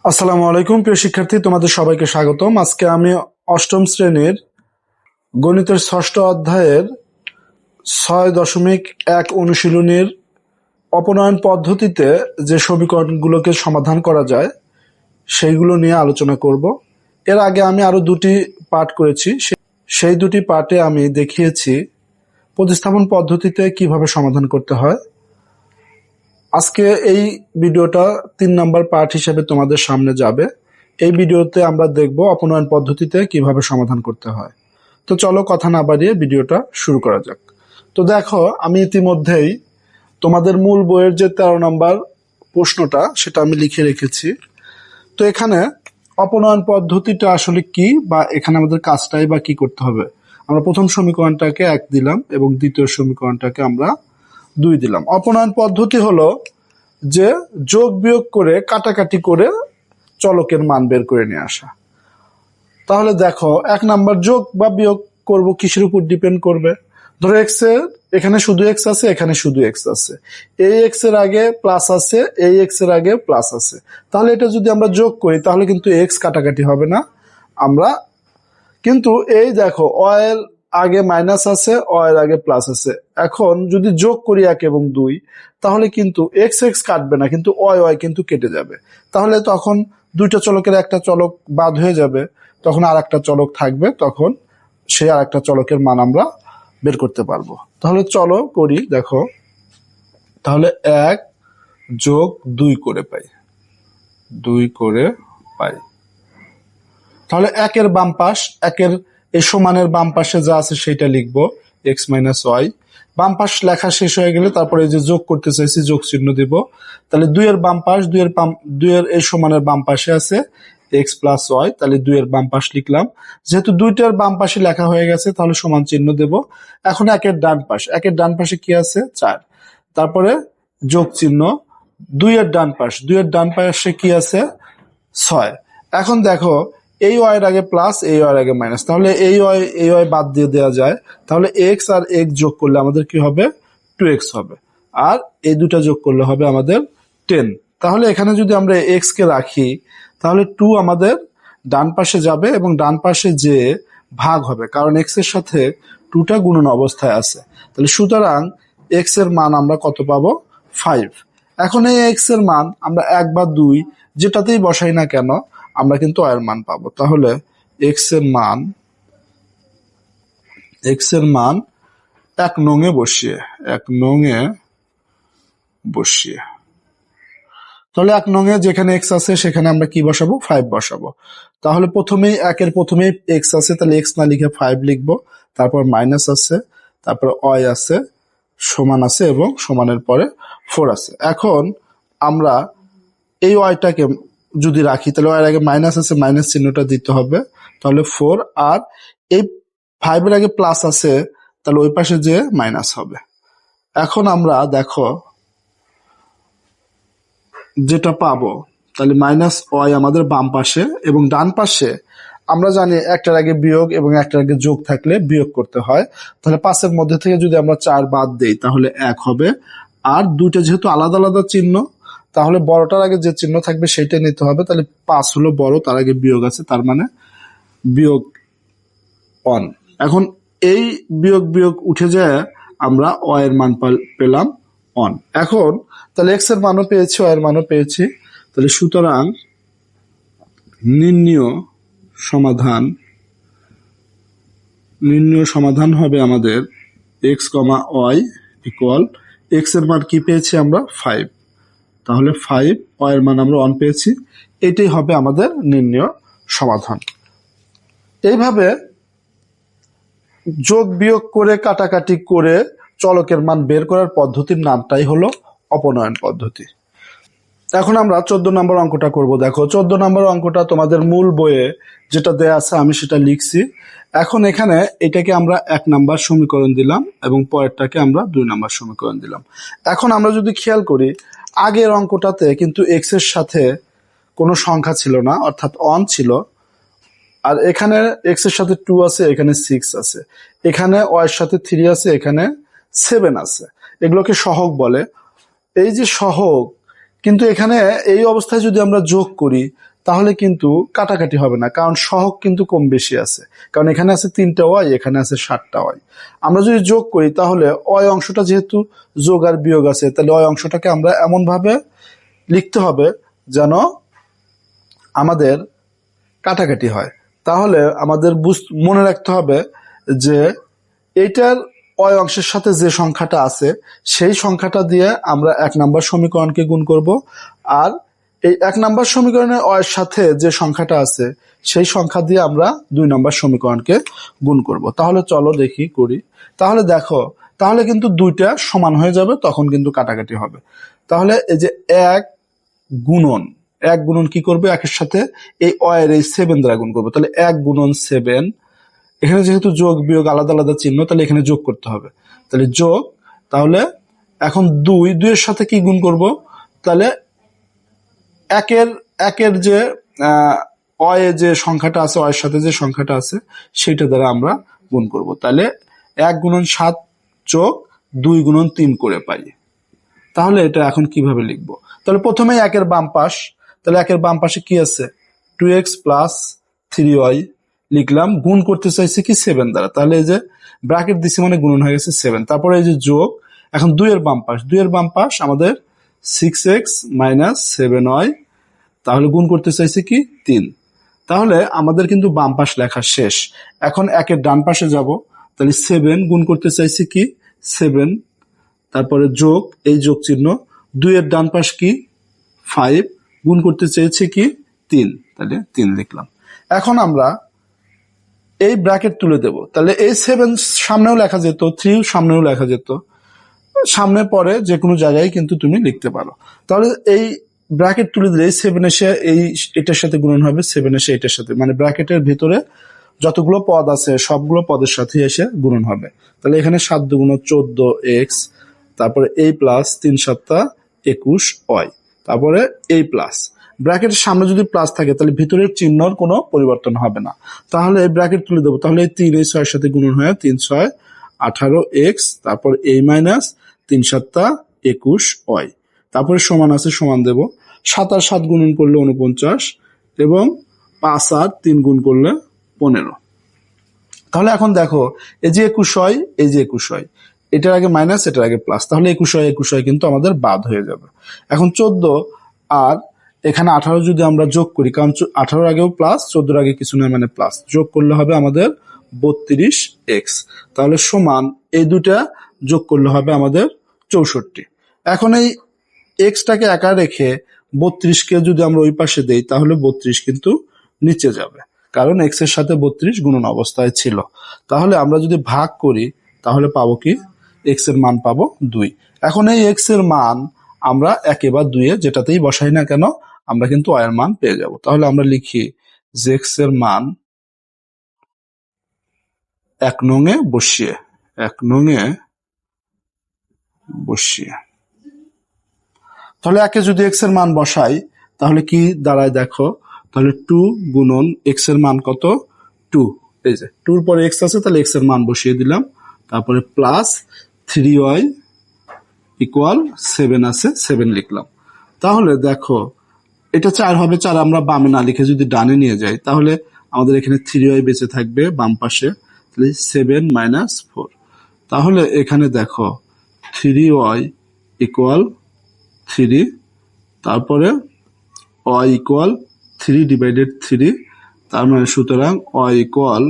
আসসালামু আলাইকুম প্রিয় শিক্ষার্থী, তোমাদের সবাইকে স্বাগতম। আজকে আমি অষ্টম শ্রেণীর গণিতের ষষ্ঠ অধ্যায়ের 6.1 অনুশীলনীর অপনয়ন পদ্ধতিতে যে সমীকরণগুলোকে সমাধান করা যায় সেইগুলো নিয়ে আলোচনা করব। এর আগে আমি আরো দুটি পাঠ করেছি, সেই দুটি পাঠে আমি দেখিয়েছি প্রতিস্থাপন পদ্ধতিতে কিভাবে সমাধান করতে হয়। আজকে এই ভিডিওটা 3 নম্বর পাঠ হিসেবে তোমাদের সামনে যাবে। এই ভিডিওতে আমরা দেখব অপনয়ন পদ্ধতিতে কিভাবে সমাধান করতে হয়। তো চলো কথা না বাড়িয়ে ভিডিওটা শুরু করা যাক। তো দেখো, আমি ইতিমধ্যেই তোমাদের মূল বইয়ের যে 13 নম্বর প্রশ্নটা সেটা আমি লিখে রেখেছি। তো এখানে অপনয়ন পদ্ধতিটা আসলে কি, বা এখানে আমাদের কাজটাই বা কি করতে হবে। আমরা প্রথম সমীকরণটাকে 1 দিলাম এবং দ্বিতীয় সমীকরণটাকে আমরা 2 দিলাম। অপনয়ন পদ্ধতি হলো যে যোগ বিয়োগ করে কাটাকাটি করে চলকের মান বের করে নিয়ে আসা। তাহলে দেখো, 1 নাম্বার যোগ বা বিয়োগ করব কিসের উপর ডিপেন্ড করবে। ধরো এক্স এর এখানে শুধু এক্স আছে, এখানে শুধু এক্স আছে, এই এক্স এর আগে প্লাস আছে, এই এক্স এর আগে প্লাস আছে। তাহলে এটা যদি আমরা যোগ করি তাহলে কিন্তু এক্স কাটাকাটি হবে না। আমরা কিন্তু এই দেখো, অ এর আগে মাইনাস আছে, অ এর আগে প্লাস আছে। এখন যদি যোগ করি 1 এবং 2, তাহলে কিন্তু এক্স এক্স কাটবে না, কিন্তু অয় অয় কিন্তু কেটে যাবে। তাহলে তখন দুইটা চলকের একটা চলক বাদ হয়ে যাবে, তখন আর একটা চলক থাকবে, তখন সেই আর একটা চলকের মান আমরা বের করতে পারবো। তাহলে চলো করি। দেখো, তাহলে 1 যোগ 2 করে পাই, 2 করে পাই। তাহলে 1 এর বাম পাশ, 1 এর এই সমানের বাম পাশে যা আছে সেটা লিখবো, এক্স মাইনাস ওয়াই। বাম পাশ লেখা শেষ হয়ে গেলে তারপরে এই যে যোগ করতে চাইছি, যোগ চিহ্ন দিব। তাহলে 2 এর বাম পাশ, 2 এর এই সমানের বাম পাশে আছে এক্স প্লাস ওয়াই, তাহলে 2 এর বাম পাশ লিখলাম। যেহেতু 2টার বাম পাশে লেখা হয়ে গেছে তাহলে সমান চিহ্ন দেব। এখন 1 এর ডান পাশ, 1 এর ডান পাশে কি আছে 4, তারপরে যোগ চিহ্ন। 2 এর ডান পাশ, 2 এর ডান পাশে কি আছে 6। এখন দেখো, এই ওয়াই এর আগে প্লাস, এই ওয়াই এর আগে মাইনাস, তাহলে এই ওয়াই বাদ দিয়ে দেওয়া যায়। তাহলে এক্স আর এক্স যোগ করলে আমাদের কি হবে 2x হবে, আর এই দুটা যোগ করলে হবে আমাদের 10। তাহলে এখানে যদি আমরা এক্স কে রাখি তাহলে 2 আমাদের ডান পাশে যাবে এবং ডান পাশে যে ভাগ হবে, কারণ এক্স এর সাথে 2টা গুণন অবস্থায় আছে। তাহলে সুতরাং এক্স এর মান আমরা কত পাবো 5। এখন এই এক্স এর মান আমরা 1 বা 2 যেটাতেই বসাই না কেন আমরা কিন্তু y এর মান পাবো। তাহলে এক্স এর মান 1 নং এ বসিয়ে, 1 নং এ বসিয়ে, তাহলে 1 নং এ যেখানে এক্স আছে সেখানে আমরা কি বসাবো 5 বসাবো। তাহলে প্রথমেই 1 এর প্রথমেই এক্স আছে, তাহলে এক্স না লিখে 5 লিখবো। তারপর মাইনাস আছে, তারপর y আছে, সমান আছে এবং সমানের পরে 4 আছে। এখন আমরা এই ওয়াইটাকে যদি রাখি তাহলে ওয়াই এর আগে মাইনাস আছে, মাইনাস চিহ্নটা দিতে হবে। তাহলে 4, আর এই 5 এর আগে প্লাস আছে, তাহলে ওই পাশে যে মাইনাস হবে। এখন আমরা দেখো যেটা পাবো, তাহলে মাইনাস ওয়াই আমাদের বাম পাশে, এবং ডান পাশে আমরা জানি একটার আগে বিয়োগ এবং একটার আগে যোগ থাকলে বিয়োগ করতে হয়। তাহলে 5 মধ্যে থেকে যদি আমরা 4 বাদ দেই তাহলে 1 হবে। আর দুইটা যেহেতু আলাদা আলাদা চিহ্ন, তাহলে বড়টার আগে যে চিহ্ন থাকবে সেটা নিতে হবে। তাহলে 5 হলো বড়, তার আগে বিয়োগ আছে, তার মানে বিয়োগ 1। এখন এই বিয়োগ বিয়োগ উঠে যায়, আমরা y এর মান পেলাম 1। এখন তাহলে x এর মানও পেয়েছি, y এর মানও পেয়েছি। তাহলে সুতরাং নির্ণীয় সমাধান হবে আমাদের x, y ইকুয়াল, x এর মান কি পেয়েছি আমরা 5, তাহলে 5, y এর মান আমরা 1 পেয়েছি। এটাই হবে আমাদের নির্ণীয় সমাধান। এইভাবে যোগ বিয়োগ করে কাটাকাটি করে চলকের মান বের করার পদ্ধতির নামটাই হলো অপনয়ন পদ্ধতি। এখন আমরা 14 নম্বর অঙ্কটা করব। দেখো, 14 নম্বর অঙ্কটা তোমাদের মূল বইয়ে যেটা দেয়া আছে আমি সেটা লিখছি। এখন এখানে এটাকে আমরা 1 নাম্বার সমীকরণ দিলাম এবং পরেরটাকে আমরা 2 নাম্বার সমীকরণ দিলাম। এখন আমরা যদি খেয়াল করি, আগের অঙ্কটাতে কিন্তু এক্স এর সাথে কোনো সংখ্যা ছিল না, অর্থাৎ 1 ছিল। আর এখানে এক্স এর সাথে 2 আছে, এখানে 6 আছে, এখানে ওয়াই এর সাথে 3 আছে, এখানে 7 আছে। এগুলোকে সহগ বলে। এই যে সহগ, কিন্তু এখানে এই অবস্থায় যদি আমরা যোগ করি তাহলে কিন্তু কাটাকাটি হবে না, কারণ সহগ কিন্তু কম বেশি আছে। কারণ এখানে আছে 3টা ওয়াই, এখানে আছে 7টা ওয়াই। আমরা যদি যোগ করি তাহলে অয় অংশটা যেহেতু যোগ আর বিয়োগ আছে, তাহলে অয় অংশটাকে আমরা এমন ভাবে লিখতে হবে যেন আমাদের কাটাকাটি হয়। তাহলে আমাদের মনে রাখতে হবে যে এইটার অয় অংশের সাথে যে সংখ্যাটা আছে সেই সংখ্যাটা দিয়ে আমরা 1 নম্বর সমীকরণকে গুণ করব, আর এই 1 নম্বর সমীকরণের অয়ের সাথে যে সংখ্যাটা আছে সেই সংখ্যা দিয়ে আমরা 2 নম্বর সমীকরণকে গুণ করব। তাহলে চলো দেখি করি। তাহলে দেখো, তাহলে কিন্তু দুইটা সমান হয়ে যাবে, তখন কিন্তু কাটাকাটি হবে। তাহলে এই যে 1 গুণন কি করবে, একের সাথে এই অয়ের এই 7 দ্বারা গুণ করবো। তাহলে 1 গুণন 7, এখানে যেহেতু যোগ বিয়োগ আলাদা আলাদা চিহ্ন, তাহলে এখানে যোগ করতে হবে। তাহলে যোগ, তাহলে এখন 2 এর সাথে কি গুণ করব, তাহলে একের যে অয়ে যে সংখ্যাটা আছে, অয়ের সাথে যে সংখ্যাটা আছে সেটা দ্বারা আমরা গুণ করব। তাহলে 1 গুণন 7 যোগ 2 গুণন 3 করে পাই। তাহলে এটা এখন কিভাবে লিখবো? তাহলে প্রথমে 1 বাম পাশ, তাহলে 1 বাম পাশে কি আছে, 2x প্লাস 3y লিখলাম। গুণ করতে চাইছি কি 7 দ্বারা, তাহলে এই যে ব্র্যাকেট দিছি মানে গুণন হয়ে গেছে 7। তারপরে এই যে যোগ, এখন 2 এর বাম পাশ আমাদের 6x মাইনাস 7y, তাহলে গুণ করতে চাইছি কি 3। তাহলে আমাদের কিন্তু বাম পাশ লেখা শেষ। এখন 1 ডান পাশে যাব, তাহলে 7 গুণ করতে চাইছি কি 7, তারপরে যোগ, এই যোগ চিহ্ন, 2 এর ডান পাশ কি 5, গুণ করতে চেয়েছি কি 3, তাহলে 3 লিখলাম। এখন আমরা এই ব্র্যাকেট তুলে দেব, তাহলে এই 7 সামনেও লেখা যেত, 3 সামনেও লেখা যেত, সামনে পরে যে কোনো জায়গায় কিন্তু তুমি লিখতে পারো। তাহলে এই ব্র্যাকেট তুলে দিলে 7 এসে এটার সাথে গুণন হবে, 7 এসে এটার সাথে, মানে ব্র্যাকেটের ভিতরে যতগুলো পদ আছে সবগুলো পদের সাথে এসে গুণন হবে। তাহলে এখানে 7 দুগুণ 14x, তারপরে এই প্লাস 3 7 21 y, তারপরে এই প্লাস, ব্র্যাকেটের সামনে যদি প্লাস থাকে তাহলে ভিতরের চিহ্নর কোনো পরিবর্তন হবে না। তাহলে এই ব্র্যাকেট তুলে দেবো, তাহলে এই 3 এই 6 এর সাথে গুণন হয়ে 3 6 18x, তারপর এই মাইনাস 3 7 21 y, তারপরে সমান আছে, সমান দেব। 7 আর 7 গুণন করলে 49 এবং 5 আর 3 গুণ করলে 15। তাহলে এখন দেখো, এই যে 21 হয়, এই যে 21 হয়, এটার আগে মাইনাস এটার আগে প্লাস, তাহলে 21 হয় কিন্তু আমাদের বাদ হয়ে যাবে। এখন 14 আর এখানে 18 যদি আমরা যোগ করি, কারণ 18 আগেও প্লাস, 14 আগে কিছু নয় মানে প্লাস, যোগ করলে হবে আমাদের 32x, তাহলে সমান এই দুটা যোগ করলে হবে আমাদের 64। এখন এই এক্সটাকে একা রেখে 32কে যদি আমরা ওই পাশে দেই তাহলে 32 কিন্তু নিচে যাবে, কারণ এক্স এর সাথে 32 গুণন অবস্থায় ছিল। তাহলে আমরা যদি ভাগ করি তাহলে পাবো কি, এক্স এর মান পাবো 2। এখন এই এক্স এর মান আমরা 1 বা 2 যেটাতেই বসাই না কেন আমরা কিন্তু y এর মান পেয়ে যাব। তাহলে আমরা লিখি যে এক্স এর মান 1 নং-এ বসিয়ে, 1 নং-এ বসিয়ে, তাহলে 1 যদি এক্স এর মান বসাই তাহলে কি দাঁড়ায় দেখো, তাহলে 2 গুণন এক্স এর মান কত 2, এই যে 2 এর পরে এক্স আছে, তাহলে এক্স এর মান বসিয়ে দিলাম, তারপরে প্লাস 3y ইকুয়াল 7 আছে, 7 লিখলাম। তাহলে দেখো এটা 4 হবে, 4 আমরা বামে না লিখে যদি ডানে নিয়ে যাই তাহলে আমাদের এখানে 3y বেঁচে থাকবে বাম পাশে, তাহলে 7 মাইনাস 4, তাহলে এখানে দেখো 3y ইকুয়াল 3, তারপরে y ইকুয়াল 3 ডিভাইডেড 3, তার মানে সুতরাং y ইকুয়াল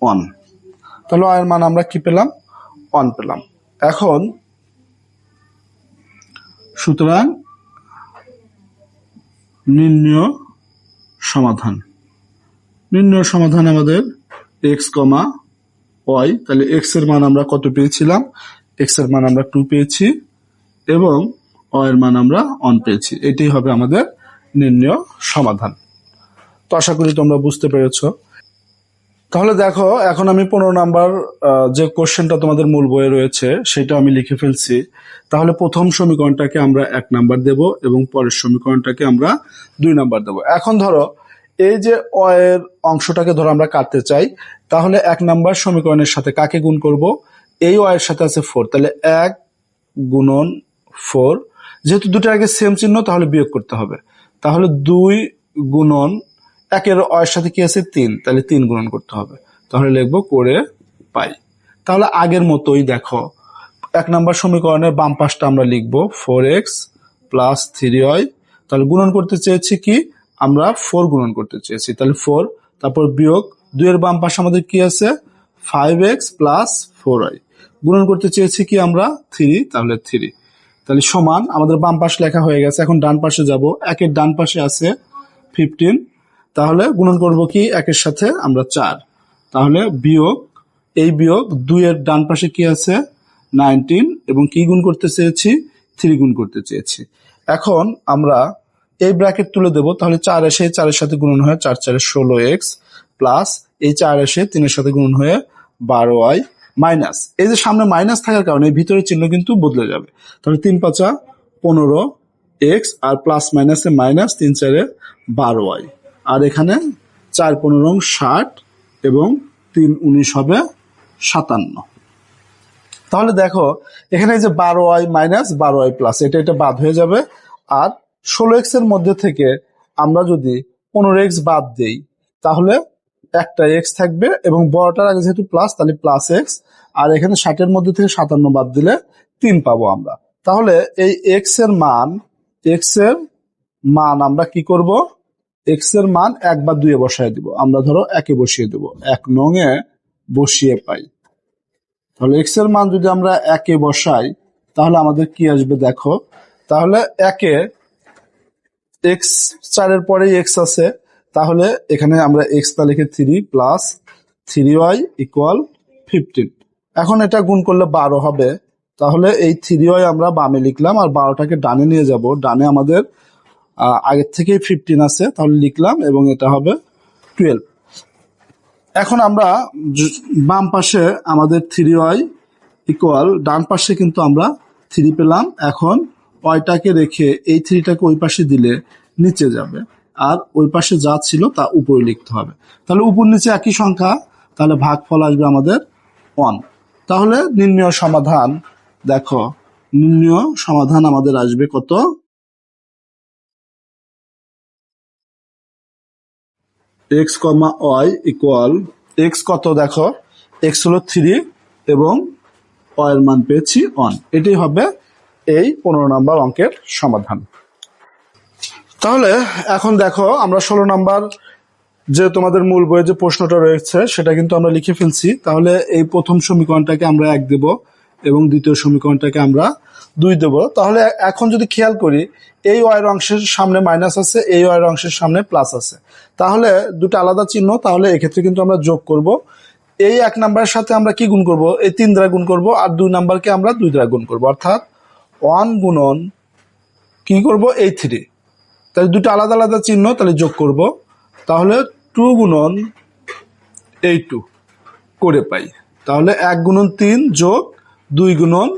1। তাহলে y এর মান আমরা কি পেলাম, 1 পেলাম। এখন সুতরাং নির্ণয় সমাধান আমাদের x, y, তাহলে x এর মান আমরা কত পেয়েছিলাম, x এর মান আমরা 2 পেয়েছি এবং y এর মান আমরা 1 পেয়েছি। এটাই হবে আমাদের নির্ণয় সমাধান। তো আশা করি তোমরা বুঝতে পেরেছো। তাহলে দেখো এখন আমি 15 নাম্বার যে কোশ্চেনটা তোমাদের মূল বইয়ে রয়েছে সেটা আমি লিখে ফেলছি। তাহলে প্রথম সমীকরণটাকে আমরা 1 নাম্বার দেব এবং পরের সমীকরণটাকে আমরা 2 নাম্বার দেব। এখন ধরো এই যে অ এর অংশটাকে ধরো আমরা কাটতে চাই, তাহলে 1 নাম্বার সমীকরণের সাথে কাকে গুণ করব, এই অ এর সাথে আছে 4, তাহলে 1 গুণন 4, যেহেতু দুটোর আগে সেম চিহ্ন তাহলে বিয়োগ করতে হবে, তাহলে 2 গুণন 1-এর অয়ের সাথে কি আছে 3, তাহলে 3 গুণন করতে হবে, তাহলে লিখবো করে পাই। তাহলে আগের মতোই দেখো 1 নম্বর সমীকরণের বাম পাশটা আমরা লিখবো 4x প্লাস 3y, তাহলে গুণন করতে চেয়েছি কি আমরা 4 গুণন করতে চেয়েছি, তাহলে 4, তারপর বিয়োগ 2 এর বাম পাশে আমাদের কি আছে 5x প্লাস 4y, গুণন করতে চেয়েছি কি আমরা 3, তাহলে 3, তাহলে সমান আমাদের বাম পাশ লেখা হয়ে গেছে। এখন ডান পাশে যাব, 1-এর ডান পাশে আছে 15, তাহলে গুণন করব কি 1-এর সাথে আমরা 4, তাহলে বিয়োগ এই বিয়োগ 2-এর ডান পাশে কি আছে 19 এবং কি গুণ করতে চেয়েছি 3 গুণ করতে চেয়েছি। এখন আমরা এই ব্র্যাকেট তুলে দেব, তাহলে 4 এসে 4-এর সাথে গুণন হয়ে 4 4 16x প্লাস এই 4 এসে 3-এর সাথে গুণন হয়ে 12y মাইনাস এই যে সামনে মাইনাস থাকার কারণে ভিতরের চিহ্ন কিন্তু বদলে যাবে, তাহলে 3 5 15x আর প্লাস মাইনাসে মাইনাস 3 4 12y, আর এখানে 4 15 60 এবং 3 19 হবে 57। তাহলে দেখো এখানে যে 12y মাইনাস 12y প্লাস এটা বাদ হয়ে যাবে, আর 16x এর মধ্যে থেকে আমরা যদি 15x বাদ দেই তাহলে একটা x থাকবে এবং বড়টার আগে যেহেতু প্লাস তাহলে প্লাস x, আর এখানে 60-এর মধ্যে থেকে 57 বাদ দিলে 3 পাবো আমরা। তাহলে এই x এর মান আমরা কি করব, x এর মান 1 বা 2-এ বসায় দিব, আমরা ধরো 1-এ বসিয়ে দেব, 1 নং-এ বসিয়ে পাই। তাহলে x এর মান যদি আমরা 1-এ বসাই তাহলে আমাদের কি আসবে দেখো, তাহলে 1-এ x 4-এর পরে x আছে, তাহলে এখানে আমরা x তা লিখে 3 প্লাস 3y ইকুয়াল 15। এখন এটা গুণ করলে 12 হবে, তাহলে এই 3y আমরা বামে লিখলাম আর 12টাকে ডানে নিয়ে যাব, ডানে আমাদের আগের থেকেই 15 আছে, তাহলে লিখলাম এবং এটা হবে 12। এখন আমরা বাম পাশে আমাদের 3y ইকুয়াল, ডান পাশে কিন্তু আমরা 3 পেলাম, এখন ওয়াইটাকে রেখে এই 3টাকে ওই পাশে দিলে নিচে যাবে আর ওই পাশে যা ছিল তা উপরে লিখতে হবে, তাহলে উপর নিচে একই সংখ্যা, তাহলে ভাগফল আসবে আমাদের 1। তাহলে নির্ণয় সমাধান দেখো, নির্ণয় সমাধান আমাদের আসবে কত, x, y ইকুয়াল x কত দেখো, x হলো 3 এবং y এর মান পেয়েছি 1, এটাই হবে এই 15 নম্বর অঙ্কের সমাধান। তাহলে এখন দেখো আমরা 16 নম্বর যে তোমাদের মূল বইয়ে যে প্রশ্নটা রয়েছে সেটা কিন্তু আমরা লিখে ফেলছি। তাহলে এই প্রথম সমীকরণটাকে আমরা 1 দেব এবং দ্বিতীয় সমীকরণটাকে আমরা 2 দেব। তাহলে এখন যদি খেয়াল করি এই ওয়াইয়ের অংশের সামনে মাইনাস আছে, এই ওয়াইয়ের অংশের সামনে প্লাস আছে, তাহলে দুটো আলাদা চিহ্ন, তাহলে এক্ষেত্রে কিন্তু আমরা যোগ করব। এই 1 নাম্বারের সাথে আমরা কি গুণ করব, এই 3 দ্বারা গুণ করব, আর 2 নাম্বারকে আমরা 2 দ্বারা গুণ করব, অর্থাৎ 1 গুণন কি করব এই 3, তাহলে দুটো আলাদা আলাদা চিহ্ন, তাহলে যোগ করব, তাহলে 2 গুণন এই 2 করে পাই, তাহলে 1 গুণন 3 যোগ 2 গুণন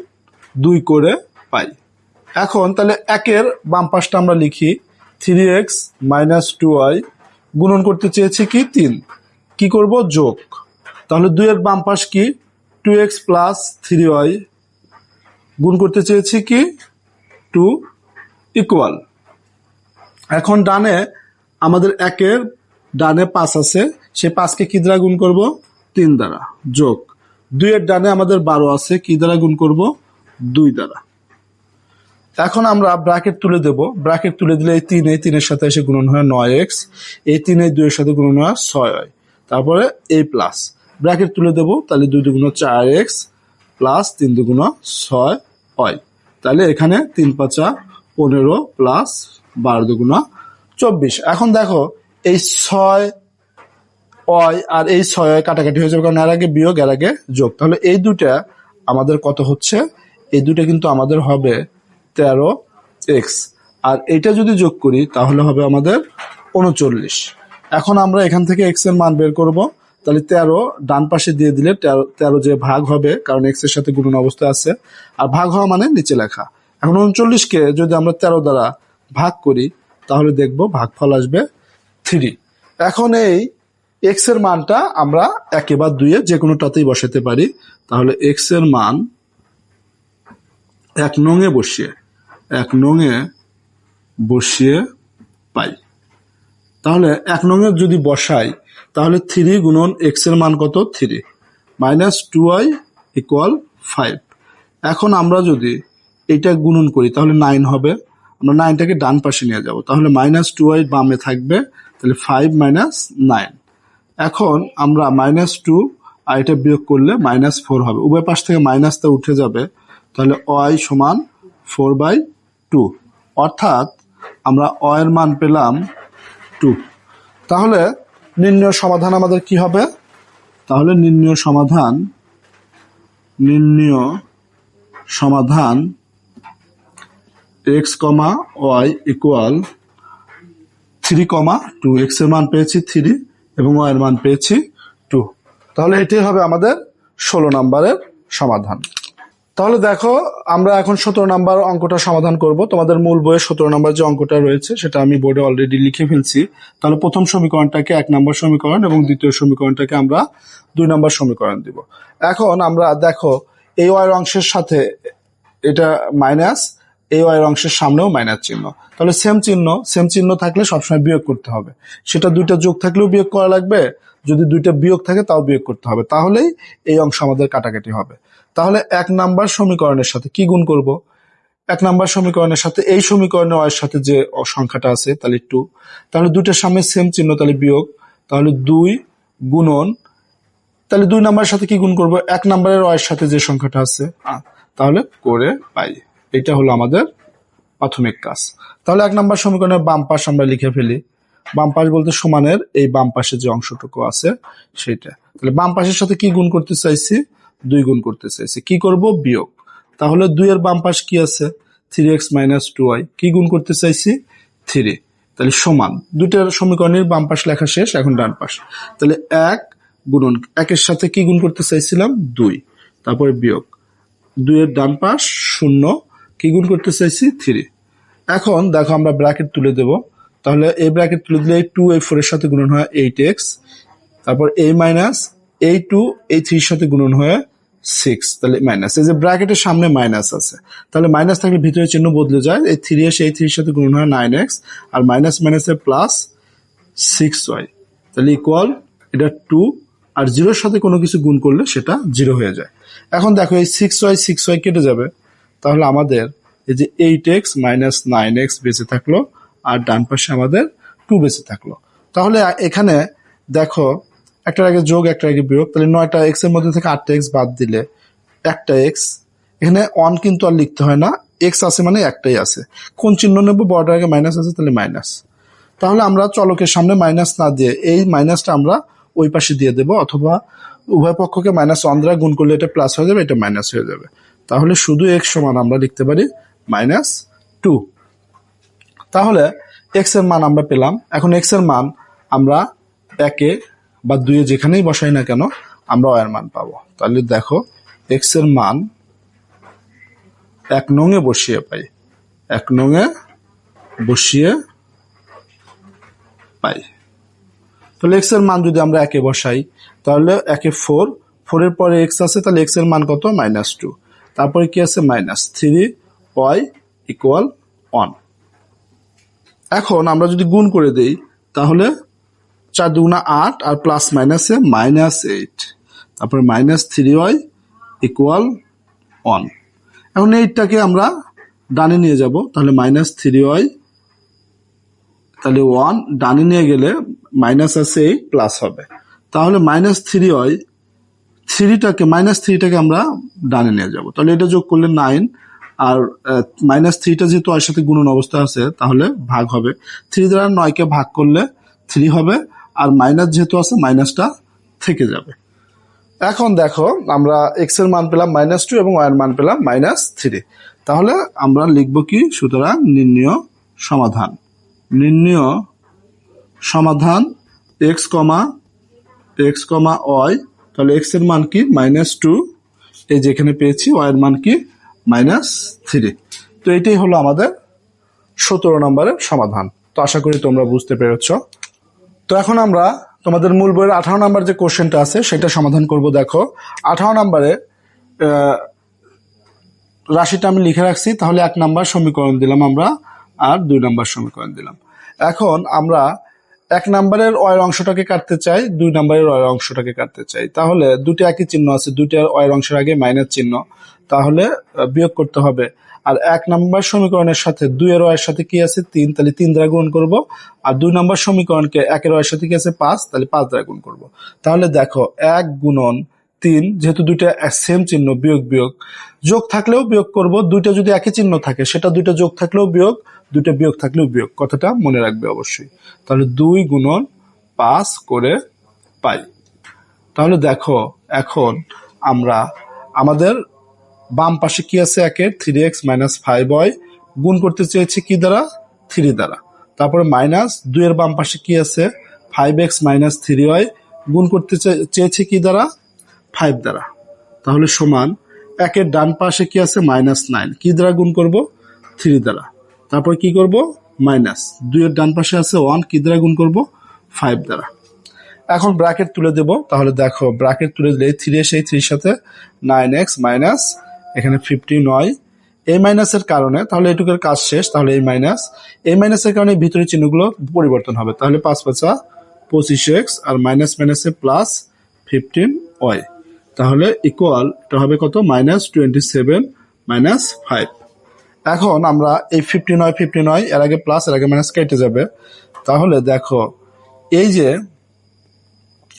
2 করে পাই। এখন তাহলে 1-এর বাম পাশটা আমরা লিখি 3x মাইনাস 2y, গুণন করতে চেয়েছি কি 3, কি করব যোগ, তাহলে 2-এর বাম পাশ কি 2x প্লাস 3y, গুণ করতে চেয়েছি কি 2 ইকুয়াল, এখন ডানে আমাদের 1-এর ডানে 5 আছে, সেই 5কে কি দ্বারা গুণ করব 3 দ্বারা, যোগ 2-এর ডানে আমাদের 12 আছে, কি দ্বারা গুণ করব 2 দ্বারা। এখন আমরা ব্র্যাকেট তুলে দেব, ব্র্যাকেট তুলে দিলে এই 3-এর সাথে এসে গুণন হয় 9x, এই 3 এই 2-এর সাথে গুণন হয় 6y, তারপরে এই প্লাস ব্র্যাকেট তুলে দেব, তাহলে 2 দুগুণ 4x প্লাস 3 দুগুণ 6y, তাহলে এখানে 3 5 15 প্লাস 12 দুগুণ 24। এখন দেখো এই 6y আর এই 6y কাটাকাটি হয়ে যাবে, কারণ এর আগে বিয়োগ এর আগে যোগ, তাহলে এই দুটা আমাদের কত হচ্ছে, এই দুটা কিন্তু আমাদের হবে 13x, আর এটা যদি যোগ করি তাহলে হবে আমাদের 39। এখন আমরা এখান থেকে x এর মান বের করব, তাহলে 13 ডান পাশে দিয়ে দিলে 13 যে ভাগ হবে, কারণ x এর সাথে গুণন অবস্থায় আছে, আর ভাগ হওয়া মানে নিচে লেখা। এখন 39কে যদি আমরা 13 দ্বারা ভাগ করি তাহলে দেখব ভাগফল আসবে 3। এখন এই x এর মানটা আমরা 1 বা 2-এ যে কোনোটাতেই বসাতে পারি, তাহলে x এর মান 1 নং-এ বসিয়ে পাই। তাহলে 1 নংয়ে যদি বসাই তাহলে 3 গুণন x এর মান কত 3 মাইনাস 2y ইকুয়াল 5। এখন আমরা যদি এটা গুণন করি তাহলে 9 হবে, আমরা 9টাকে ডান পাশে নিয়ে যাব, তাহলে মাইনাস 2y বামে থাকবে, তাহলে 5 মাইনাস 9। এখন আমরা -2 আর এটা বিয়োগ করলে -4 হবে, উভয় পাশ থেকে মাইনাসটা উঠে যাবে, তাহলে y সমান 4/2, অর্থাৎ আমরা y এর মান পেলাম 2। তাহলে নির্ণয় সমাধান আমাদের কি হবে? তাহলে নির্ণয় সমাধান x, y ইকুয়াল 3, 2। x এর মান পেয়েছি 3 এবং y এর মান পেয়েছি 2। তাহলে এটাই হবে আমাদের 16 নম্বরের সমাধান। তাহলে দেখো আমরা এখন 17 নম্বর অঙ্কটা সমাধান করব। তোমাদের মূল বইয়ে 17 নম্বর যে অঙ্কটা রয়েছে সেটা আমি বোর্ডে অলরেডি লিখে ফেলছি। তাহলে প্রথম সমীকরণটাকে 1 নম্বর সমীকরণ এবং দ্বিতীয় সমীকরণটাকে আমরা 2 নম্বর সমীকরণ দিব। এখন আমরা দেখো এই y এর অংশের সাথে এটা মাইনাস, এই y এর অংশের সামনেও মাইনাস চিহ্ন, তাহলে সেম চিহ্ন থাকলে সবসময় বিয়োগ করতে হবে। সেটা দুইটা যোগ থাকলেও বিয়োগ করা লাগবে, যদি দুইটা বিয়োগ থাকে তাও বিয়োগ করতে হবে, তাহলেই এই অংশ আমাদের কাটাকাটি হবে। তাহলে 1 নাম্বার সমীকরণের সাথে কি গুণ করব? 1 নাম্বার সমীকরণের সাথে এই সমীকরণের y এর সাথে যে সংখ্যাটা আছে তাহলে 2, তাহলে দুইটার সামনে সেম চিহ্ন, তাহলে বিয়োগ, তাহলে 2 গুণন, তাহলে 2 নাম্বারের সাথে কি গুণ করব? 1 নাম্বারের y এর সাথে যে সংখ্যাটা আছে তাহলে করে পাই। এটা হলো আমাদের প্রাথমিক কাজ। তাহলে 1 নাম্বার সমীকরণের বাম পাশ আমরা লিখে ফেলি। বাম পাশ বলতে সমানের এই বাম পাশে যে অংশটুকু আছে সেটা। তাহলে বাম পাশের সাথে কি গুণ করতে চাইছি? 2 গুণ করতে চাইছি। কি করব? বিয়োগ। তাহলে 2 এর বাম পাশ কি আছে? 3x - 2y। কি গুণ করতে চাইছি? 3। তাহলে সমান, দুইটার সমীকরণের বাম পাশ লেখা শেষ, এখন ডান পাশ। তাহলে 1 গুণন 1 এর সাথে কি গুণ করতে চাইছিলাম? 2, তারপরে বিয়োগ, 2 এর ডান পাশ 0, কি গুণ করতে চাইছি? 3। এখন দেখো আমরা ব্র্যাকেট তুলে দেব। তাহলে এই ব্র্যাকেট তুলে দিলে এই 2 এই 4 এর সাথে গুণন হয় 8x, তারপর a মাইনাস এই 2 এই 3 এর সাথে গুণন হয় 6, তাহলে মাইনাস, এই যে ব্র্যাকেটের সামনে মাইনাস আছে, তাহলে মাইনাস থাকলে ভিতরে চিহ্ন বদলে যায়, এই 3 এসে এই 3 এর সাথে গুণন হয় 9x, আর মাইনাস মাইনাসে প্লাস 6y, তাহলে ইকুয়াল এটা 2, আর 0 এর সাথে কোনো কিছু গুণ করলে সেটা 0 হয়ে যায়। এখন দেখো এই 6y কেটে যাবে, তাহলে আমাদের এই যে 8x - 9x বেঁচে থাকলো, আর ডান পাশে আমাদের 2 বেঁচে থাকলো। তাহলে এখানে দেখো একটার আগে যোগ একটার আগে বিয়োগ, তাহলে 9টা x এর মধ্যে থেকে 8টা x বাদ দিলে একটা x, এখানে 1 কিন্তু আর লিখতে হয় না, x আছে মানে একটাই আছে। কোন চিহ্ন নেব? বড়টার আগে মাইনাস আছে, তাহলে মাইনাস। তাহলে আমরা চলকের সামনে মাইনাস না দিয়ে এই মাইনাসটা আমরা ওই পাশে দিয়ে দেব, অথবা উভয় পক্ষকে -1 দ্বারা গুণ করলে এটা প্লাস হয়ে যাবে, এটা মাইনাস হয়ে যাবে। তাহলে শুধু x সমান আমরা লিখতে পারি -2। তাহলে x এর মান আমরা পেলাম। এখন x এর মান আমরা 1 বা 2 যেখানেই বসাই না কেন আমরা y এর মান পাবো। তাহলে দেখো x এর মান 1 নং এ বসিয়ে পাই, 1 নং এ বসিয়ে পাই। তাহলে x এর মান যদি আমরা 1 এ বসাই তাহলে 1 এ 4, 4 এর পরে x আছে, তাহলে x এর মান কত? -2, তারপরে কি আছে? -3y equal 1। এখন আমরা যদি গুণ করে দেই তাহলে 4 দুগুণা 8 আর প্লাস মাইনাসে -8, তারপরে -3y ইকুয়াল 1। এখন এইটাকে আমরা ডানে নিয়ে যাব, তাহলে -3y, তাহলে 1 ডানে নিয়ে গেলে মাইনাস আছে এই প্লাস হবে, তাহলে -3y, 3টাকে আমরা ডানে নিয়ে যাব, তাহলে এটা যোগ করলে 9, আর -3টা যেহেতু এর সাথে গুণন অবস্থা আছে তাহলে ভাগ হবে, 3 দ্বারা 9কে ভাগ করলে 3 হবে, আর মাইনাস যেহেতু আছে মাইনাসটা থেকে যাবে। এখন দেখো আমরা x এর মান পেলাম -2 এবং y এর মান পেলাম -3। তাহলে আমরা লিখব কি? সুতরাং নির্ণয় সমাধান x, y, তাহলে x এর মান কি? -2, এই যেখানে পেয়েছি, y এর মান কি? -3। তো এটাই হলো আমাদের 17 নম্বরের সমাধান। তো আশা করি তোমরা বুঝতে পেরেছ। তো এখন আমরা তোমাদের মূল বইয়ের 18 নম্বর যে কোশ্চেনটা আছে সেটা সমাধান করব। দেখো 18 নম্বরে রাশিটা আমি লিখে রাখছি, তাহলে 1 নম্বর সমীকরণ দিলাম আমরা, আর 2 নম্বর সমীকরণ দিলাম। এখন আমরা 1 নম্বরের অয়ের অংশটাকে কাটতে চাই, 2 নম্বরের অয়ের অংশটাকে কাটতে চাই। তাহলে দুটো একই চিহ্ন আছে, দুইটার অয়ের অংশের আগে মাইনাস চিহ্ন, তাহলে বিয়োগ করতে হবে। আর 1 নম্বর সমীকরণের সাথে 2 এর অয়ের সাথে কি আছে 3, তাহলে 3 দ্বারা গুণ করব। আর 2 নম্বর সমীকরণকে 1 এর অয়ের সাথে কি আছে 5, তাহলে 5 দ্বারা গুণ করব। তাহলে দেখো 1 গুণন 3, যেহেতু দুইটা সেম চিহ্ন, বিয়োগ বিয়োগ, যোগ থাকলেও বিয়োগ করব। দুইটা যদি একই চিহ্ন থাকে সেটা দুইটা যোগ থাকলেও বিয়োগ, দুইটা বিয়োগ থাকলেও বিয়োগ, কথাটা মনে রাখবে অবশ্যই। তাহলে 2 গুণন 5 করে পাই। তাহলে দেখো এখন আমরা আমাদের বাম পাশে কি আছে 1 এর 3x মাইনাস 5y গুণ করতে চেয়েছি কি দ্বারা 3 দ্বারা। তারপরে মাইনাস 2 এর বাম পাশে কি আছে 5x মাইনাস 3y গুণ করতে চেয়েছি কি দ্বারা 5 দ্বারা। তাহলে সমান 1 এর ডান পাশে কি আছে মাইনাস 9, কি দ্বারা গুণ করব 3 দ্বারা। তারপর কি করব মাইনাস 2 এর ডান পাশে আছে 1, কি দ্বারা গুণ করব 5 দ্বারা। এখন ব্র্যাকেট তুলে দেব। তাহলে দেখো ব্র্যাকেট তুলে দিলে 3 এর সেই 3 সাথে 9x মাইনাস এখানে 15 হয় এই মাইনাসের কারণে, তাহলে এটুকুর কাজ শেষ। তাহলে এই মাইনাসের কারণে ভিতরের চিহ্নগুলো পরিবর্তন হবে। তাহলে 5 5 25x আর মাইনাস মাইনাসে প্লাস 15y, তাহলে ইকুয়াল এটা হবে কত -27 মাইনাস 5। এখন আমরা এই 15 এর আগে প্লাস এর আগে মাইনাস কেটে যাবে। তাহলে দেখো এই যে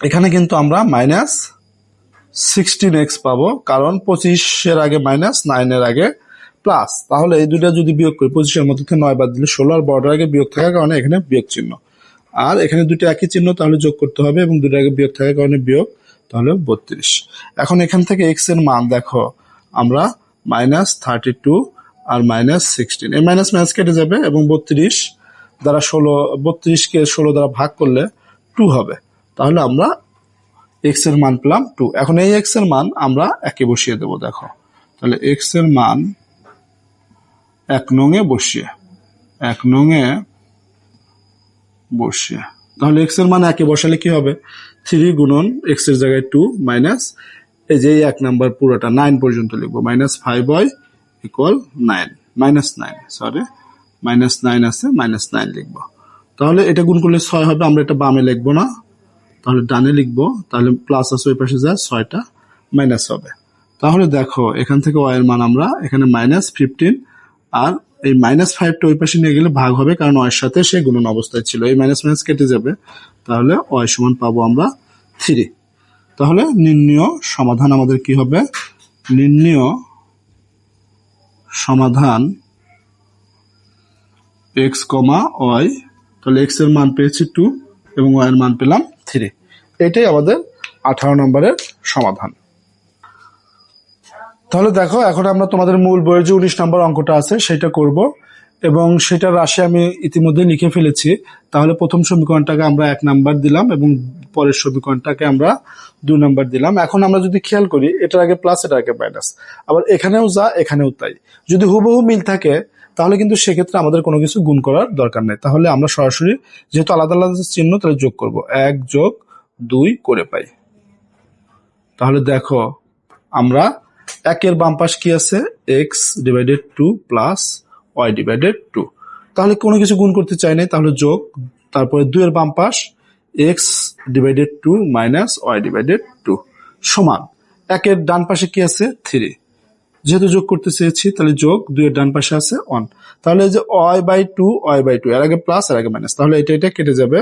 এখানে কিন্তু আমরা -16x পাবো, কারণ 25 এর আগে মাইনাস 9 এর আগে প্লাস। তাহলে এই দুইটা যদি বিয়োগ করি 25 এর মধ্যে থেকে 9 বাদ দিলে 16 আর বড়টার আগে বিয়োগ থাকার কারণে এখানে বিয়োগ চিহ্ন, আর এখানে দুটো একই চিহ্ন, তাহলে যোগ করতে হবে এবং দুটোর আগে বিয়োগ থাকার কারণে বিয়োগ, তাহলে 32। এখন এখান থেকে x এর মান দেখো আমরা -32 আর -16, এই মাইনাস মাইনাস কেটে যাবে এবং 32 দ্বারা 32কে 16 দ্বারা ভাগ করলে 2 হবে। তাহলে আমরা x এর মান পেলাম 2। এখন এই x এর মান আমরা একে বসিয়ে দেব। দেখো তাহলে x এর মান 1 নং এ বসিয়ে তাহলে x এর মান একে বসালে কি হবে 3 গুণন x এর জায়গায় 2 মাইনাস এই যে 1 নাম্বার পুরোটা 9 পর্যন্ত লিখবো, -5y ইকুয়াল 9, -9 আছে -9 লিখবো। তাহলে এটা গুণ করলে 6 হবে, আমরা এটা বামে লিখবো না, তাহলে ডানে লিখবো। তাহলে প্লাস আছে ওই পাশে যায় 6টা মাইনাস হবে। তাহলে দেখো এখান থেকে y এর মান আমরা এখানে -15 আর এই -5টা ওই পাশে নিয়ে গেলে ভাগ হবে, কারণ y এর সাথে সে গুণন অবস্থায় ছিল, এই মাইনাস মাইনাস কেটে যাবে। তাহলে y সমান পাবো আমরা 3। তাহলে নির্ণয় সমাধান আমাদের কি হবে, নির্ণয় সমাধান x, y, তাহলে x এর মান পেয়েছি 2 এবং y এর মান পেলাম 3। এটাই আমাদের 18 নম্বরের সমাধান। তাহলে দেখো এখন আমরা তোমাদের মূল বইয়ের যে 19 নম্বর অঙ্কটা আছে সেটা করব এবং সেটার রাশি আমি ইতিমধ্যে লিখে ফেলেছি। তাহলে প্রথম সমীকরণটাকে আমরা 1 নাম্বার দিলাম এবং পরের সমীকরণটাকে আমরা 2 নাম্বার দিলাম। এখন আমরা যদি খেয়াল করি এটার আগে প্লাস এটার আগে মাইনাস, আবার এখানেও যা এখানেও তাই, যদি হুবহু মিল থাকে তাহলে কিন্তু সেক্ষেত্রে আমাদের কোনো কিছু গুণ করার দরকার নেই। তাহলে আমরা সরাসরি যেহেতু আলাদা আলাদা চিহ্ন তাহলে যোগ করব, 1 যোগ 2 করে পাই। তাহলে দেখো আমরা 1 এর বাম পাশ কি আছে x divided 2 plus y divided 2, তাহলে কোনো কিছু গুণ করতে চাই নাই, তাহলে যোগ, তারপরে 2 এর বাম পাশ x divided 2 minus y divided 2 সমান 1 এর ডান পাশে কি আছে 3, যেহেতু যোগ করতে চেয়েছি তাহলে যোগ, 2 এর ডান পাশে আছে 1, তাহলে এই যে y/2 এর আগে প্লাস এর আগে মাইনাস, তাহলে এটা কেটে যাবে।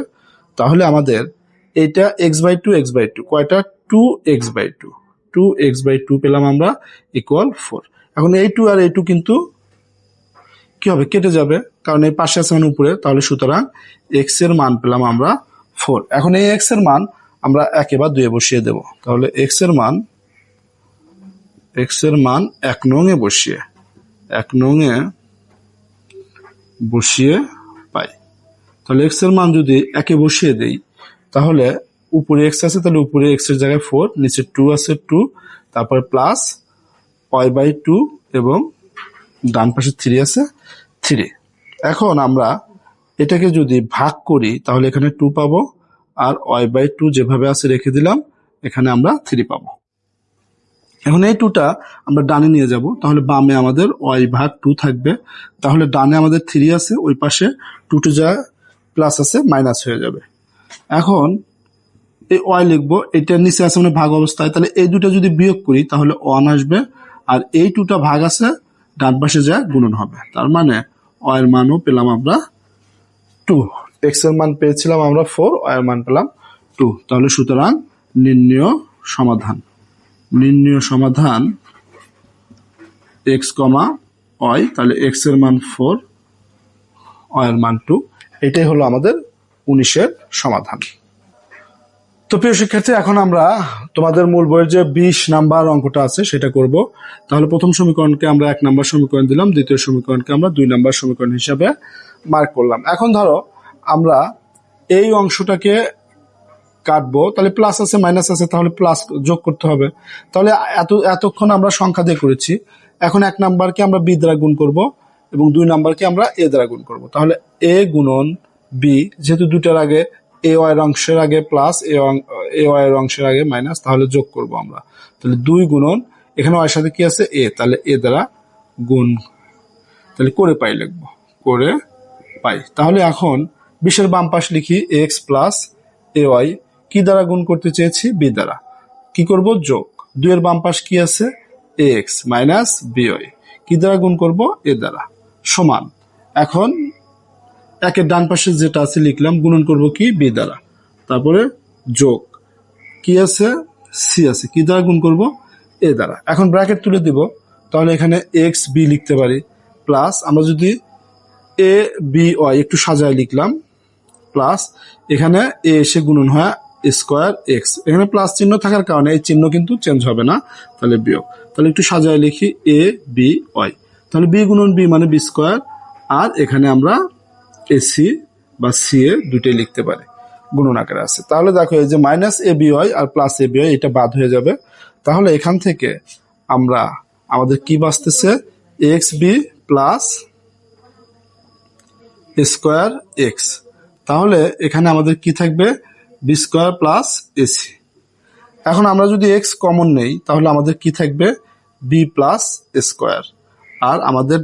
তাহলে আমাদের এটা x/2 কয়টা 2x/2 পেলাম আমরা ইকুয়াল 4। এখন এই 2 আর এই 2 কিন্তু কি হবে কেটে যাবে, কারণ এই পাশে আছে মানে উপরে, তাহলে সুতরাং x এর মান পেলাম আমরা 4। এখন এই x এর মান আমরা 1 বা 2 এ বসিয়ে দেব। তাহলে x এর মান 1 নং এ বসিয়ে পাই। তাহলে x এর মান যদি 1 এ বসিয়ে দেই তাহলে উপরে x আছে, তাহলে উপরে x এর জায়গায় 4, নিচে 2 আছে 2, তারপর প্লাস y/2 এবং ডান পাশে 3 আছে 3। এখন আমরা এটাকে যদি ভাগ করি তাহলে এখানে 2 পাবো, আর y/2 যেভাবে আছে রেখে দিলাম, এখানে আমরা 3 পাবো। এখন এই 2টা আমরা ডানে নিয়ে যাব, তাহলে বামে আমাদের y/2 থাকবে, তাহলে ডানে আমাদের 3 আছে, ওই পাশে 2 যা প্লাস আছে মাইনাস হয়ে যাবে। এখন এই ওয়াই লিখবো, এটার নিচে আছে মানে ভাগ অবস্থায়, তাহলে এই দুটো যদি বিয়োগ করি তাহলে 1 আসবে, আর এই 2টা ভাগ আছে ডান পাশে যা গুণন হবে, তার মানে ওয়াই এর মানও পেলাম আমরা 2। এক্স এর মান পেয়েছিলাম আমরা 4, ওয়াই এর মান পেলাম 2। তাহলে সুতরাং নির্ণয় সমাধান এক্স কমা ওয়াই, তাহলে এক্স এর মান 4, ওয়াই এর মান 2। এটাই হলো আমাদের 19-এর সমাধান। তো প্রিয় শিক্ষার্থী, এখন আমরা তোমাদের মূল বইয়ের যে 20 নাম্বার অঙ্কটা আছে সেটা করব। তাহলে প্রথম সমীকরণকে আমরা 1 নাম্বার সমীকরণ দিলাম, দ্বিতীয় সমীকরণকে আমরা 2 নাম্বার সমীকরণ হিসাবে মার্ক করলাম। এখন ধরো আমরা এই অংশটাকে কাটবো, তাহলে প্লাস আছে মাইনাস আছে, তাহলে প্লাস যোগ করতে হবে। তাহলে এতক্ষণ আমরা সংখ্যা দিয়ে করেছি, এখন 1 নাম্বারকে আমরা বি দ্বারা গুণ করব এবং 2 নাম্বারকে আমরা এ দ্বারা গুণ করব। তাহলে এ গুণন বি, যেহেতু দুটার আগে এ ওয়াই এর অংশের আগে প্লাস, এ ওয়াই এর অংশের আগে মাইনাস, তাহলে যোগ করব আমরা। তাহলে 2 গুণন, এখানে ওয়াই এর সাথে কি আছে এ, তাহলে এ দ্বারা গুণ, তাহলে করে পাই লিখবো, করে পাই। তাহলে এখন 20-এর বাম পাশ লিখি এক্স প্লাস এ ওয়াই, কি দ্বারা গুণ করতে চেয়েছি বি দ্বারা, কি করব যোগ। 2 এর বাম পাশ কি আছে এ এক্স মাইনাস বি ওয়াই, কি দ্বারা গুণ করব এ দ্বারা, সমান। এখন একের ডান পাশে যেটা আছে লিখলাম, গুণন করব কি বি দ্বারা, তারপরে যোগ, কি আছে সি আছে, কি দ্বারা গুণ করব এ দ্বারা। এখন ব্র্যাকেট তুলে দিব, তাহলে এখানে এক্স বি লিখতে পারি, প্লাস আমরা যদি এ বি ওয়াই একটু সাজায় লিখলাম, প্লাস এখানে এ এসে গুণন হয় স্কোয়ার এক্স, এখানে প্লাস চিহ্ন থাকার কারণে এই চিহ্ন কিন্তু চেঞ্জ হবে না, তাহলে বিয়োগ। তাহলে একটু সাজায় লিখি এ বি ওয়াই, তাহলে বি গুণন বি মানে বি স্কোয়ার, আর এখানে আমরা এসি বা সি এ দুটোই লিখতে পারি, গুণন আকারে আছে। তাহলে দেখো এই যে minus A B Y R plus A B Y এটা বাদ হয়ে যাবে। তাহলে এখান থেকে আমরা আমাদের কি বাঁচতেছে X B plus square X, তাহলে এখানে আমাদের কি থাকবে বি স্কোয়ার প্লাস এসি। এখন আমরা যদি এক্স কমন নেই তাহলে আমাদের কি থাকবে বি প্লাস স্কোয়ার, আর আমাদের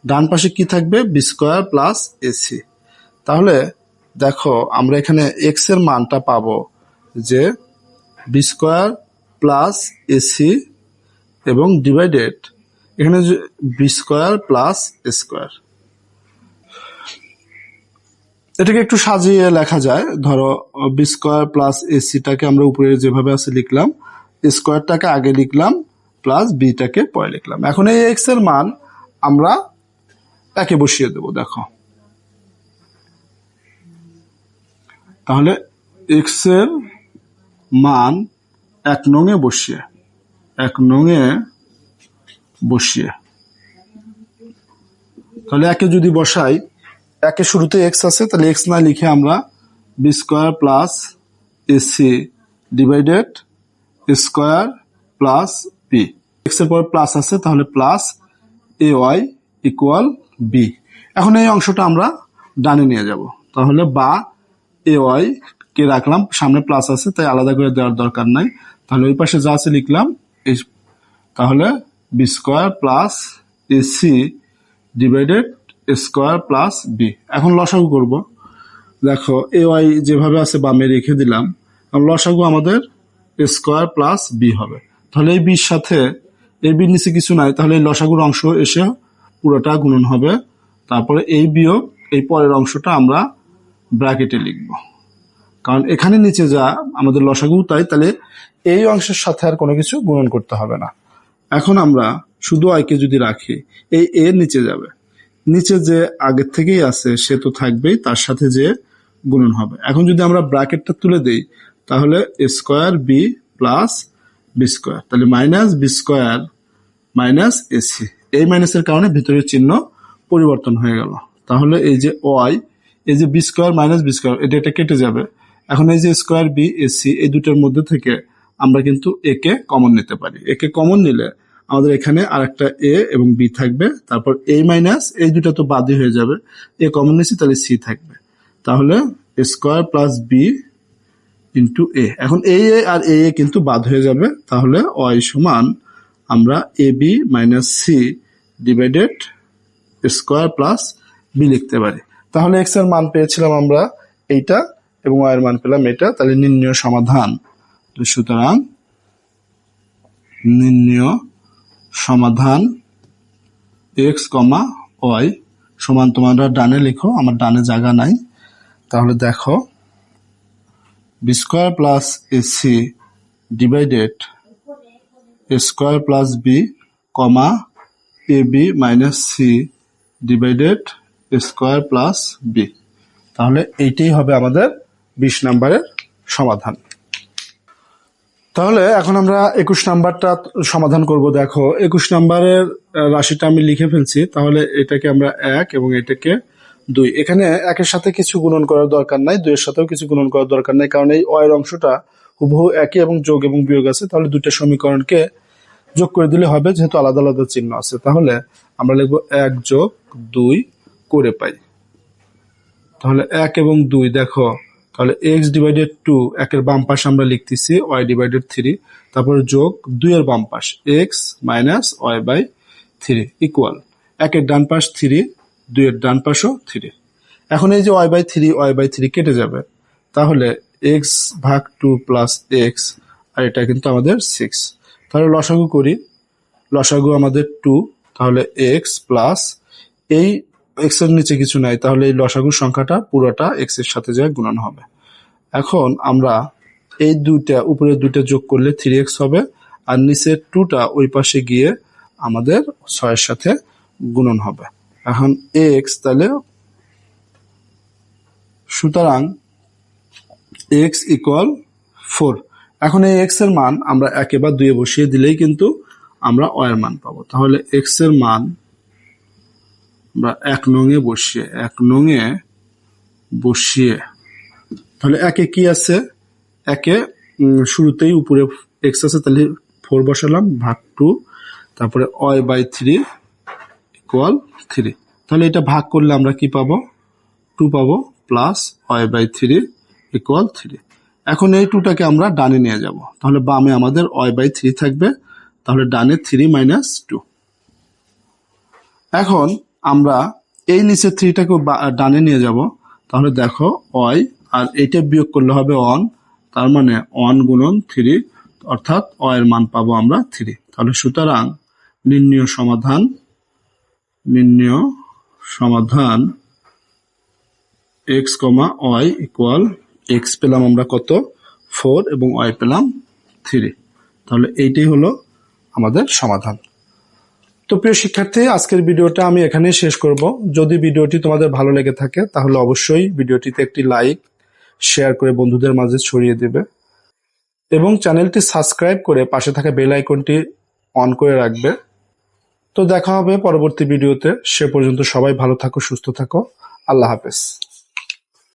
ডান পাশে কি থাকবে বি স্কোয়ার প্লাস এসি। তাহলে দেখো আমরা এখানে এক্স এর মানটা পাবো যে বি স্কোয়ার প্লাস এসি এবং ডিভাইডেড এখানে বি স্কোয়ার প্লাস স্কোয়ার। এটাকে একটু সাজিয়ে লেখা যায়, ধরো বি স্কোয়ার প্লাস এসিটাকে আমরা উপরে যেভাবে আছে লিখলাম, স্কোয়ারটাকে আগে লিখলাম প্লাস বিটাকে পরে লিখলাম। এখন এই এক্স এর মান আমরা একে বসিয়ে দেব, দেখো তাহলে এক্স এর মান 1 নংয়ে বসিয়ে তাহলে একে যদি বসাই, একে শুরুতে এক্স আছে, তাহলে এক্স না লিখে আমরা b square plus AC divided square plus b, x এর পর প্লাস আছে তাহলে plus a y equal b. এখন এই অংশটা আমরা ডানে নিয়ে যাব, তাহলে বা এ ওয়াই কে রাখলাম, সামনে প্লাস আছে তাই আলাদা করে দেওয়ার দরকার নাই, তাহলে ওই পাশে যা আছে লিখলাম, তাহলে b square plus AC divided square plus b. এখন লসাগু করব, দেখো এ ওয়াই যেভাবে আছে বামে রেখে দিলাম, লসাগু আমাদের স্কোয়ার প্লাস বি হবে। তাহলে এই বির সাথে এই বির নিচে কিছু নাই, তাহলে এই লসাগুর অংশ এসে পুরোটা গুণন হবে, তারপরে এই বিয়োগ এই পরের অংশটা আমরা ব্র্যাকেটে লিখব, কারণ এখানে নিচে যা আমাদের লসাগু তাই, তাহলে এই অংশের সাথে আর কোনো কিছু গুণন করতে হবে না। এখন আমরা শুধু আইকে যদি রাখি, এই এর নিচে যাবে, নিচে যে আগের থেকেই আছে সে তো থাকবেই, তার সাথে যে গুণন হবে। এখন যদি আমরা ব্র্যাকেটটা তুলে দেই তাহলে square B plus B square, তাহলে minus B square minus AC, এই মাইনাসের কারণে ভিতরের চিহ্ন পরিবর্তন হয়ে গেল। তাহলে এই যে ওয়াই, এই যে b square minus B square এটা কেটে যাবে। এখন এই যে স্কোয়ার বি এসি এই দুটোর মধ্যে থেকে আমরা কিন্তু একে কমন নিতে পারি, একে কমন নিলে আমাদের এখানে আর একটা এ এবং বি থাকবে, তারপর এ মাইনাস এই দুটো তো বাদই হয়ে যাবে, এ কমন নিচ্ছি তাহলে সি থাকবে, তাহলে স্কোয়ার প্লাস বি ইন্টু এ। এখন এ আর এ কিন্তু বাদ হয়ে যাবে, তাহলে ওয়াই সমান আমরা A B minus C divided square plus B লিখতে পারি। তাহলে এক্স এর মান পেয়েছিলাম আমরা এইটা এবং ওয়াই এর মান পেলাম এটা, তাহলে নির্ণয় সমাধান। সুতরাং নির্ণয় সমাধান এক্স কমা ওয়াই সমান, তোমরা ডানে লিখো, আমার ডানে জায়গা নাই। তাহলে দেখো B square plus AC divided A square plus B comma A B minus C divided A square plus B. তাহলে এইটাই হবে আমাদের 20 নম্বরের সমাধান। তাহলে এখন আমরা 21 নাম্বারটা সমাধান করব। দেখো 21 নাম্বারের রাশিটা আমি লিখে ফেলছি। তাহলে এটাকে আমরা 1 এবং এটাকে 2, এখানে 1-এর সাথে কিছু গুণন করার দরকার নাই, 2-এর সাথেও কিছু গুণন করার দরকার নাই, কারণ এই অয়ের অংশটা হুবহু একই এবং যোগ এবং বিয়োগ আছে। তাহলে দুইটা সমীকরণকে যোগ করে দিলে হবে, যেহেতু আলাদা আলাদা চিহ্ন আছে। তাহলে আমরা লিখবো 1 যোগ 2 করে পাই। তাহলে 1 এবং 2 দেখো, তাহলে x ডিভাইডেড 2, 1-এর বাম পাশ আমরা লিখতেছি y ডিভাইডেড 3, তারপর যোগ 2-এর বাম পাশ x minus y by 3 equal 1-এর ডান পাশ 3, 2-এর ডান পাশও 3। এখন এই যে y বাই 3 কেটে যাবে, তাহলে x ভাগ 2 প্লাস x, আর এটা কিন্তু আমাদের 6। তাহলে লসাগু করি, লসাগু আমাদের 2, তাহলে x প্লাস এই x এর নিচে কিছু নাই, তাহলে এই লসাগুর সংখ্যাটা পুরোটা x এর সাথে যায় গুণন হবে। এখন আমরা এই দুইটা উপরে দুইটা যোগ করলে 3x হবে, আর নিচের 2টা ওই পাশে গিয়ে আমাদের 6-এর সাথে গুণন হবে। এখন x, তাহলে সুতরাং x ইকুয়াল 4। এখন এই x এর মান আমরা 1 বা 2 বসিয়ে দিলেই কিন্তু আমরা y এর মান পাবো। তাহলে x এর মান আমরা 1 নং-এ বসিয়ে, তাহলে 1-এ কি আছে, 1-এ শুরুতেই উপরে x আছে, তাহলে 4 বসালাম ভাগ 2, তারপরে y বাই 3 ইকুয়াল 3। তাহলে এটা ভাগ করলে আমরা কি পাবো, 2 পাবো প্লাস y বাই 3 ইকুয়াল 3। এখন এই 2টাকে আমরা ডানে নিয়ে যাব, তাহলে বামে আমাদের y বাই 3 থাকবে, তাহলে ডানে 3 মাইনাস 2। এখন আমরা এই নিচে 3টাকে ডানে নিয়ে যাব, তাহলে দেখো y আর এইটা বিয়োগ করলে হবে 1, তার মানে 1 গুণন 3, অর্থাৎ y এর মান পাবো আমরা 3। তাহলে সুতরাং নির্ণয় সমাধান x, y ইকুয়াল x পেলাম আমরা কত 4 এবং y পেলাম 3। তাহলে এইটাই হলো আমাদের সমাধান। তো প্রিয় শিক্ষার্থী, আজকের ভিডিওটা আমি এখানেই শেষ করব। যদি ভিডিওটি তোমাদের ভালো লেগে থাকে তাহলে অবশ্যই ভিডিওটিতে একটি লাইক, শেয়ার করে বন্ধুদের মাঝে ছড়িয়ে দেবে এবং চ্যানেলটি সাবস্ক্রাইব করে পাশে থাকা বেল আইকনটি অন করে রাখবে। তো দেখা হবে পরবর্তী ভিডিওতে। সে পর্যন্ত সবাই ভালো থাকো, সুস্থ থাকো। আল্লাহ হাফেজ।